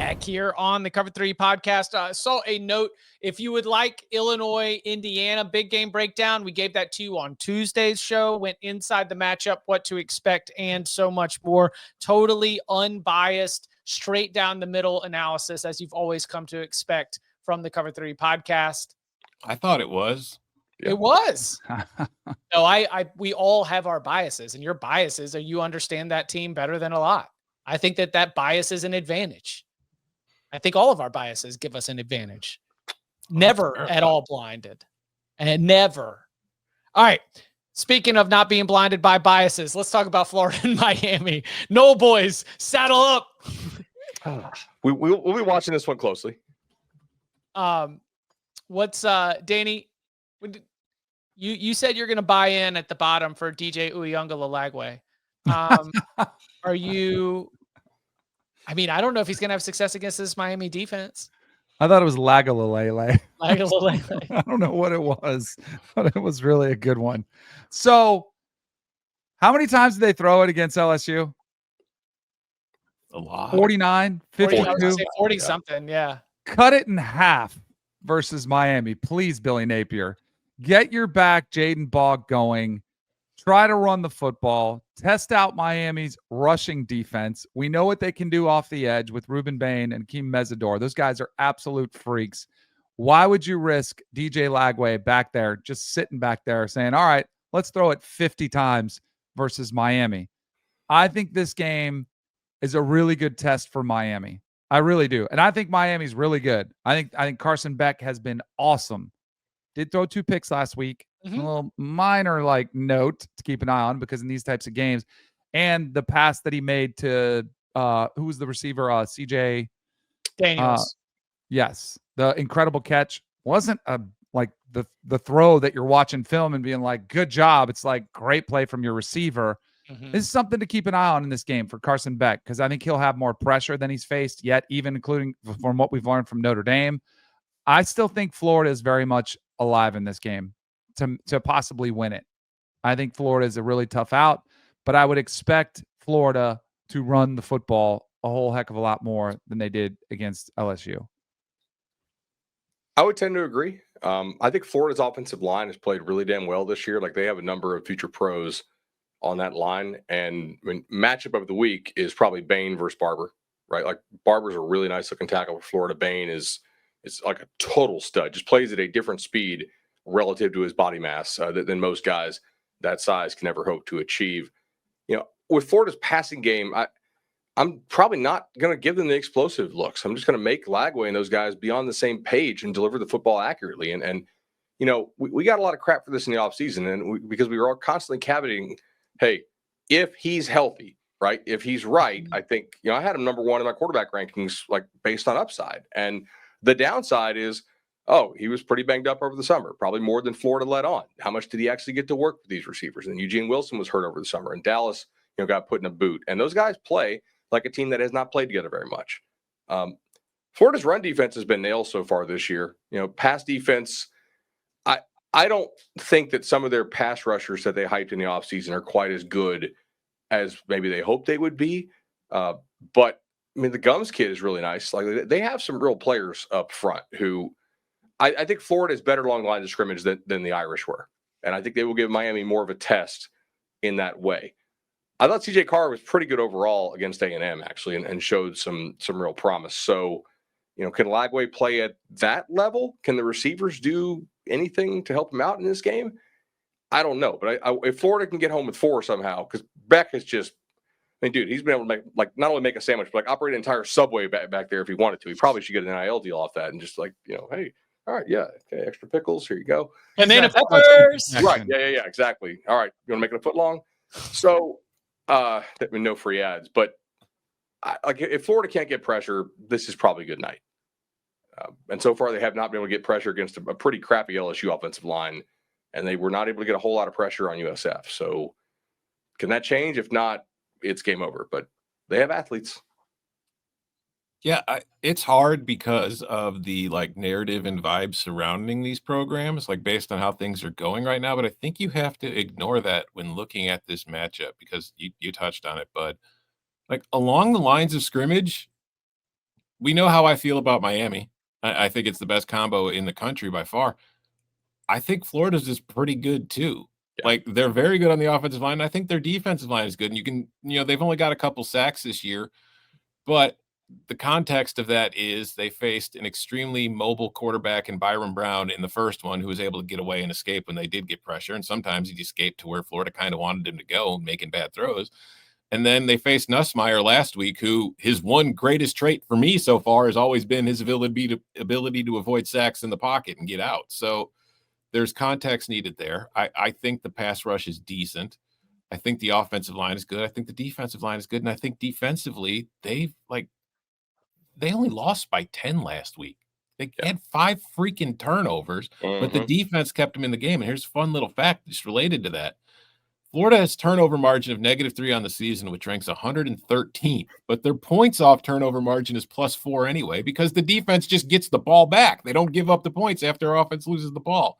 back here on the Cover 3 podcast. Saw a note, if you would like Illinois, Indiana, big game breakdown, we gave that to you on Tuesday's show, went inside the matchup, what to expect, and so much more. Totally unbiased, straight down the middle analysis, as you've always come to expect from the Cover 3 podcast. I thought it was. Yeah. It was. No, we all have our biases, and your biases are you understand that team better than a lot. I think that bias is an advantage. I think all of our biases give us an advantage. Never at all blinded. And never. All right. Speaking of not being blinded by biases, let's talk about Florida and Miami. No, boys, saddle up. We'll be watching this one closely. What's Danny? You said you're going to buy in at the bottom for DJ Lagway. Are you? I mean, I don't know if he's going to have success against this Miami defense. I thought it was Lagalele. Lagalele. I don't know what it was, but it was really a good one. So, how many times did they throw it against LSU? A lot. 49, 52, 40 something. Yeah. Cut it in half versus Miami, please, Billy Napier. Get your back, Jaden Bogg going. Try to run the football. Test out Miami's rushing defense. We know what they can do off the edge with Ruben Bain and Keem Mesidor. Those guys are absolute freaks. Why would you risk DJ Lagway back there, just sitting back there saying, all right, let's throw it 50 times versus Miami? I think this game is a really good test for Miami. I really do. And I think Miami's really good. I think Carson Beck has been awesome. Did throw 2 picks last week. A little minor note to keep an eye on because in these types of games, and the pass that he made to who was the receiver? CJ Daniels. Yes, the incredible catch wasn't the throw that you're watching film and being like, good job. It's like great play from your receiver. This is something to keep an eye on in this game for Carson Beck because I think he'll have more pressure than he's faced yet, even including from what we've learned from Notre Dame. I still think Florida is very much alive in this game to possibly win it. I think Florida is a really tough out, but I would expect Florida to run the football a whole heck of a lot more than they did against LSU. I would tend to agree. I think Florida's offensive line has played really damn well this year. Like they have a number of future pros on that line. And matchup of the week is probably Bain versus Barber, right? Like Barber's a really nice looking tackle for Florida. Bain is like a total stud, just plays at a different speed relative to his body mass than most guys that size can ever hope to achieve. You know, with Florida's passing game, I'm probably not going to give them the explosive looks. I'm just going to make Lagway and those guys be on the same page and deliver the football accurately. And you know, we got a lot of crap for this in the offseason, and because we were all constantly caveating, hey, if he's healthy, right? If he's right, I think, you know, I had him number 1 in my quarterback rankings, like based on upside. And the downside is, he was pretty banged up over the summer, probably more than Florida let on. How much did he actually get to work with these receivers? And Eugene Wilson was hurt over the summer, and Dallas, you know, got put in a boot. And those guys play like a team that has not played together very much. Florida's run defense has been nailed so far this year. You know, pass defense, I don't think that some of their pass rushers that they hyped in the offseason are quite as good as maybe they hoped they would be. But I mean, the Gums kid is really nice. Like they have some real players up front who I think Florida is better along the line of scrimmage than the Irish were. And I think they will give Miami more of a test in that way. I thought CJ Carr was pretty good overall against A&M actually, and showed some real promise. So, you know, can Lagway play at that level? Can the receivers do anything to help him out in this game? I don't know. But if Florida can get home with 4 somehow, because Beck is just, I mean, dude, he's been able to make, like, not only make a sandwich, but like operate an entire subway back there if he wanted to. He probably should get an NIL deal off that and just like, you know, hey, all right, yeah, okay, extra pickles, here you go. Banana peppers. Right, yeah, exactly. All right, you want to make it a foot long? So, no free ads, but like if Florida can't get pressure, this is probably a good night. And so far, they have not been able to get pressure against a pretty crappy LSU offensive line, and they were not able to get a whole lot of pressure on USF. So, can that change? If not, it's game over. But they have athletes. Yeah, it's hard because of the like narrative and vibes surrounding these programs, like based on how things are going right now. But I think you have to ignore that when looking at this matchup because you touched on it. But like along the lines of scrimmage, we know how I feel about Miami. I think it's the best combo in the country by far. I think Florida's is pretty good too. Yeah. Like, they're very good on the offensive line. I think their defensive line is good. And they've only got a couple sacks this year, but the context of that is they faced an extremely mobile quarterback in Byron Brown in the first one, who was able to get away and escape when they did get pressure. And sometimes he'd escape to where Florida kind of wanted him to go, making bad throws. And then they faced Nussmeier last week, who his one greatest trait for me so far has always been his ability to avoid sacks in the pocket and get out. So there's context needed there. I think the pass rush is decent. I think the offensive line is good. I think the defensive line is good. And I think defensively, they only lost by 10 last week. They had 5 freaking turnovers, but the defense kept them in the game. And here's a fun little fact just related to that. Florida has turnover margin of -3 on the season, which ranks 113th, but their points off turnover margin is +4 anyway, because the defense just gets the ball back. They don't give up the points after our offense loses the ball.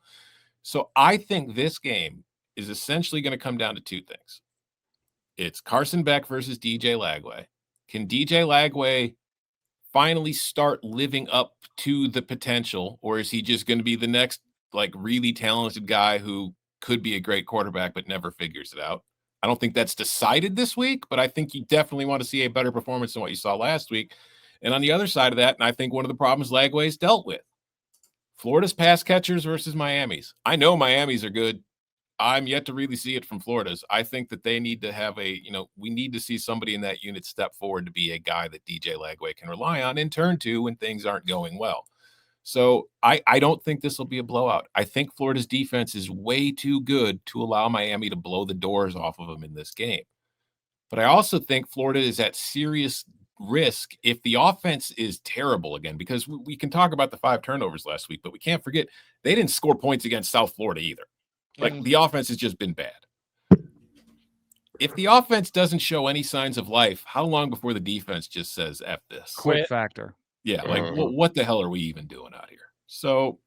So I think this game is essentially going to come down to 2 things. It's Carson Beck versus DJ Lagway. Can DJ Lagway finally start living up to the potential, or is he just going to be the next really talented guy who could be a great quarterback but never figures it out? I don't think that's decided this week, but I think you definitely want to see a better performance than what you saw last week. And on the other side of that, and I think one of the problems Lagway's dealt with, Florida's pass catchers versus Miami's. I know Miami's are good. I'm yet to really see it from Florida's. I think that they need to have we need to see somebody in that unit step forward to be a guy that DJ Lagway can rely on and turn to when things aren't going well. So I don't think this will be a blowout. I think Florida's defense is way too good to allow Miami to blow the doors off of them in this game. But I also think Florida is at serious risk if the offense is terrible again, because we can talk about the 5 turnovers last week, but we can't forget they didn't score points against South Florida either. The offense has just been bad. If the offense doesn't show any signs of life, how long before the defense just says F this? Quit factor. Yeah, what the hell are we even doing out here? So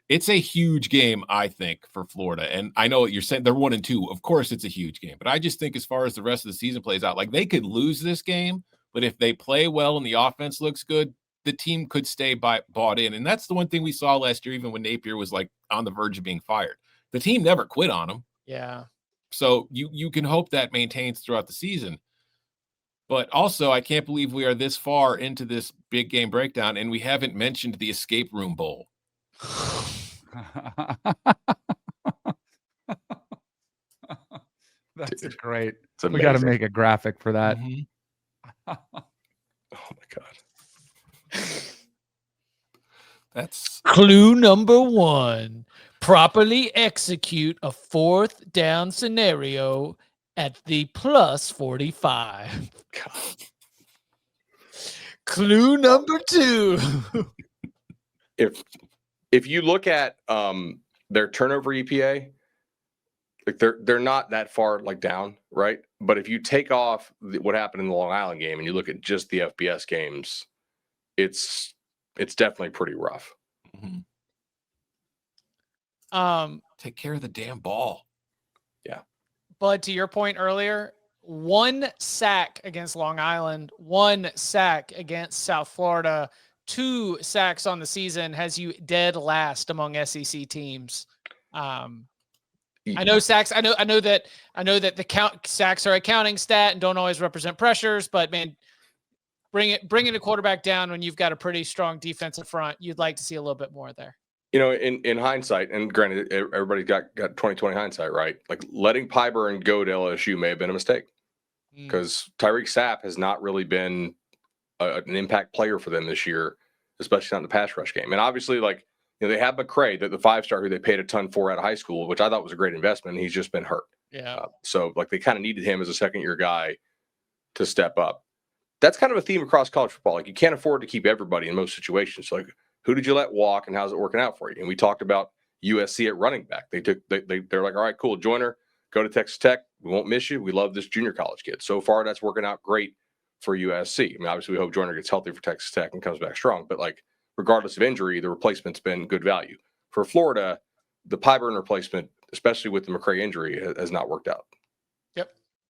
it's a huge game, I think, for Florida. And I know what you're saying. They're 1-2. Of course, it's a huge game. But I just think as far as the rest of the season plays out, they could lose this game, but if they play well and the offense looks good, the team could stay bought in. And that's the one thing we saw last year, even when Napier was on the verge of being fired. The team never quit on him. Yeah. So you can hope that maintains throughout the season. But also, I can't believe we are this far into this big game breakdown, and we haven't mentioned the Escape Room Bowl. That's great. It's We got to make a graphic for that. Oh my God. That's clue number 1. Properly execute a 4th down scenario at the +45. God. Clue number 2. If you look at their turnover EPA, they're not that far down, right? But if you take off what happened in the Long Island game and you look at just the FBS games, it's definitely pretty rough. take care of the damn ball. Yeah. But to your point earlier, 1 sack against Long Island, 1 sack against South Florida, 2 sacks on the season has you dead last among SEC teams. I know sacks. I know that the sacks are a counting stat and don't always represent pressures, but man, bringing a quarterback down when you've got a pretty strong defensive front, you'd like to see a little bit more there. You know, in hindsight, and granted, everybody got 20/20 hindsight, right? Like letting Pyburn go to LSU may have been a mistake because Tyreek Sapp has not really been an impact player for them this year, especially not in the pass rush game. And obviously, like, you know, they have McCray, the 5-star who they paid a ton for out of high school, which I thought was a great investment. He's just been hurt. Yeah. So like they kind of needed him as a second-year guy to step up. That's kind of a theme across college football. Like you can't afford to keep everybody in most situations. So, like, who did you let walk and how's it working out for you? And we talked about USC at running back. They're like, all right, cool, Joyner, go to Texas Tech. We won't miss you. We love this junior college kid. So far, that's working out great for USC. I mean, obviously, we hope Joyner gets healthy for Texas Tech and comes back strong. But like, regardless of injury, the replacement's been good value. For Florida, the Pyburn replacement, especially with the McCray injury, has not worked out.